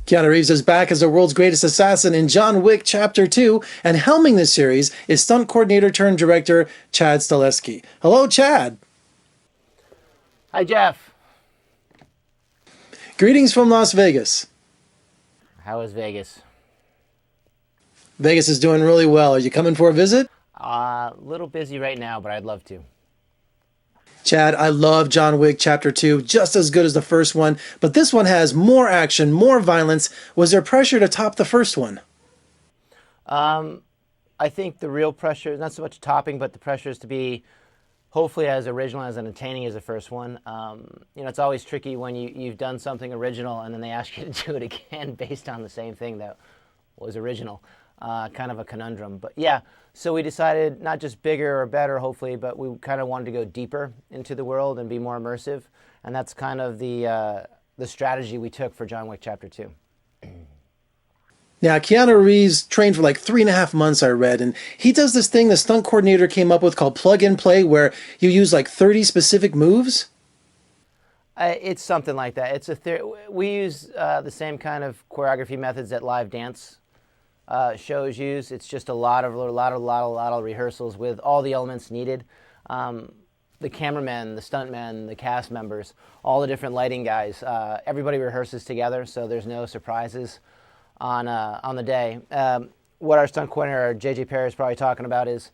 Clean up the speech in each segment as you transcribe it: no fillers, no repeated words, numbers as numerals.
Keanu Reeves is back as the world's greatest assassin in John Wick Chapter 2, and helming this series is stunt coordinator turned director Chad Stahleski. Hello, Chad. Hi, Jeff. Greetings from Las Vegas. How is Vegas? Vegas is doing really well. Are you coming for a visit? A little busy right now, but I'd love to. Chad, I love John Wick Chapter 2, just as good as the first one, but this one has more action, more violence. Was there pressure to top the first one? I think the real pressure, not so much topping, but the pressure is to be hopefully as original, as entertaining as the first one. It's always tricky when you've done something original and then they ask you to do it again based on the same thing that was original. Kind of a conundrum. But yeah, so we decided not just bigger or better, hopefully, but we kind of wanted to go deeper into the world and be more immersive. And that's kind of the strategy we took for John Wick Chapter 2. Now, Keanu Reeves trained for like 3.5 months, I read, and he does this thing the stunt coordinator came up with called plug and play, where you use like 30 specific moves. It's something like that. We use the same kind of choreography methods that live dance shows use. It's just a lot of rehearsals with all the elements needed. The cameramen, the stuntmen, the cast members, all the different lighting guys. Everybody rehearses together, so there's no surprises on the day. What our stunt coordinator, J.J. Perry, is probably talking about is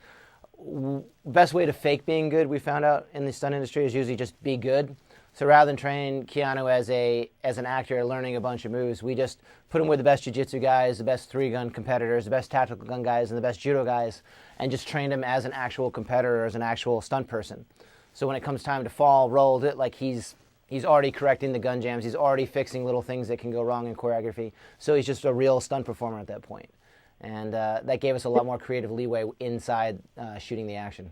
best way to fake being good, we found out in the stunt industry, is usually just be good. So rather than train Keanu as an actor learning a bunch of moves, we just put him with the best jiu-jitsu guys, the best three-gun competitors, the best tactical gun guys, and the best judo guys, and just trained him as an actual competitor, as an actual stunt person. So when it comes time to fall, roll it, like he's already correcting the gun jams. He's already fixing little things that can go wrong in choreography. So he's just a real stunt performer at that point. And that gave us a lot more creative leeway inside shooting the action.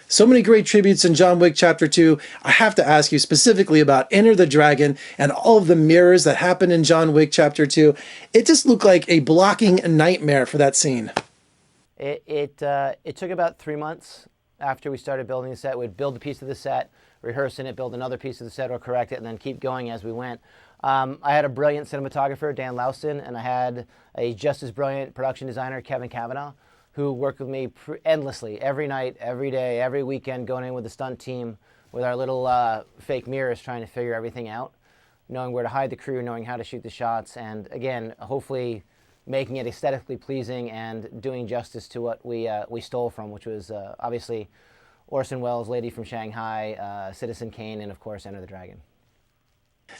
So many great tributes in John Wick Chapter 2. I have to ask you specifically about Enter the Dragon and all of the mirrors that happened in John Wick Chapter 2. It just looked like a blocking nightmare for that scene. It took about 3 months after we started building the set. We'd build a piece of the set, rehearse in it, build another piece of the set or correct it, and then keep going as we went. I had a brilliant cinematographer, Dan Louston, and I had a just as brilliant production designer, Kevin Cavanaugh, who worked with me endlessly, every night, every day, every weekend, going in with the stunt team with our little fake mirrors, trying to figure everything out, knowing where to hide the crew, knowing how to shoot the shots, and again, hopefully making it aesthetically pleasing and doing justice to what we stole from, which was obviously Orson Welles' Lady from Shanghai, Citizen Kane, and of course, Enter the Dragon.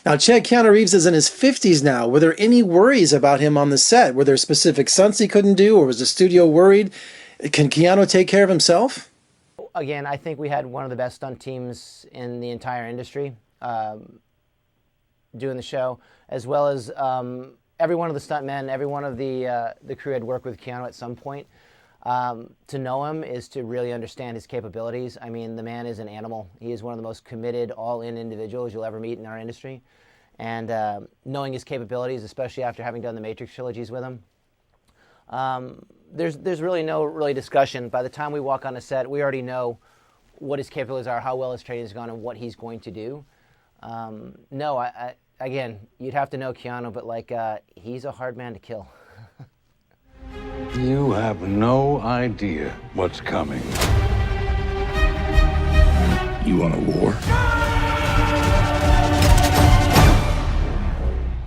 Now, Chad, Keanu Reeves is in his 50s now. Were there any worries about him on the set? Were there specific stunts he couldn't do, or was the studio worried? Can Keanu take care of himself? Again, I think we had one of the best stunt teams in the entire industry doing the show, as well as every one of the stuntmen, every one of the crew had worked with Keanu at some point. To know him is to really understand his capabilities. I mean, the man is an animal. He is one of the most committed, all-in individuals you'll ever meet in our industry. And knowing his capabilities, especially after having done the Matrix trilogies with him, there's really no discussion. By the time we walk on a set, we already know what his capabilities are, how well his training has gone, and what he's going to do. Again, you'd have to know Keanu, but he's a hard man to kill. You have no idea what's coming. You want a war?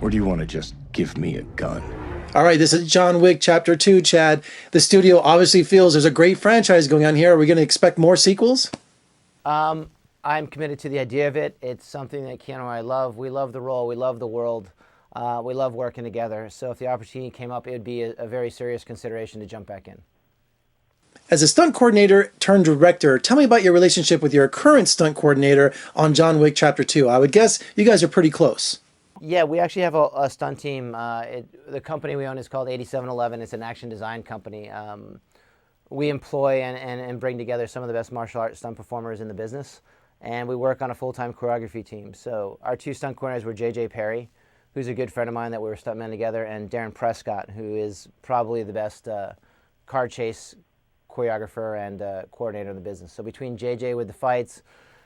Or do you want to just give me a gun? All right, this is John Wick Chapter 2, Chad. The studio obviously feels there's a great franchise going on here. Are we going to expect more sequels? I'm committed to the idea of it. It's something that Keanu and I love. We love the role. We love the world. We love working together. So if the opportunity came up, it would be a very serious consideration to jump back in. As a stunt coordinator turned director, tell me about your relationship with your current stunt coordinator on John Wick Chapter 2. I would guess you guys are pretty close. Yeah, we actually have a stunt team. The company we own is called 8711. It's an action design company. We employ and bring together some of the best martial arts stunt performers in the business, and we work on a full-time choreography team. So our two stunt coordinators were J.J. Perry, who's a good friend of mine that we were stuntmen together, and Darren Prescott, who is probably the best car chase choreographer and coordinator in the business. So between JJ with the fights,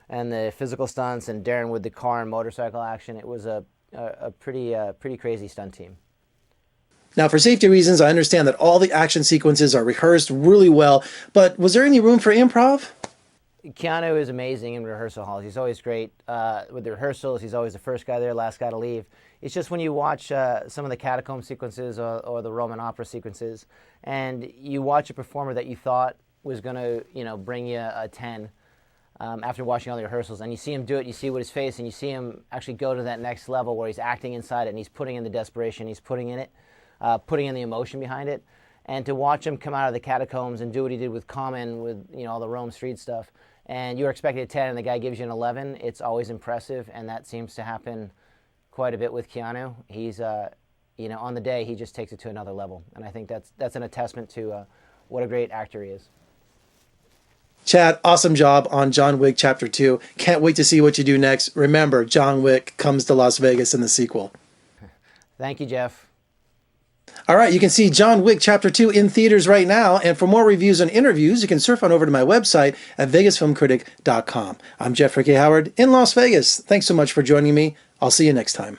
and the physical stunts, and Darren with the car and motorcycle action. It was a pretty crazy stunt team. Now, for safety reasons, I understand that all the action sequences are rehearsed really well, but was there any room for improv? Keanu is amazing in rehearsal halls. He's always great with the rehearsals. He's always the first guy there, last guy to leave. It's just when you watch some of the catacomb sequences or the Roman opera sequences, and you watch a performer that you thought was going to, bring you a 10 after watching all the rehearsals, and you see him do it, you see what his face, and you see him actually go to that next level where he's acting inside it, and he's putting in the desperation, he's putting in it. Putting in the emotion behind it, and to watch him come out of the catacombs and do what he did with Common, with all the Rome Street stuff, and you're expecting a 10 and the guy gives you an 11, it's always impressive, and that seems to happen quite a bit with Keanu. He's, on the day, he just takes it to another level, and I think that's an attestament to what a great actor he is. Chad, awesome job on John Wick Chapter 2. Can't wait to see what you do next. Remember, John Wick comes to Las Vegas in the sequel. Thank you, Jeff. All right, you can see John Wick Chapter 2 in theaters right now, and for more reviews and interviews, you can surf on over to my website at vegasfilmcritic.com. I'm Jeffrey K. Howard in Las Vegas. Thanks so much for joining me. I'll see you next time.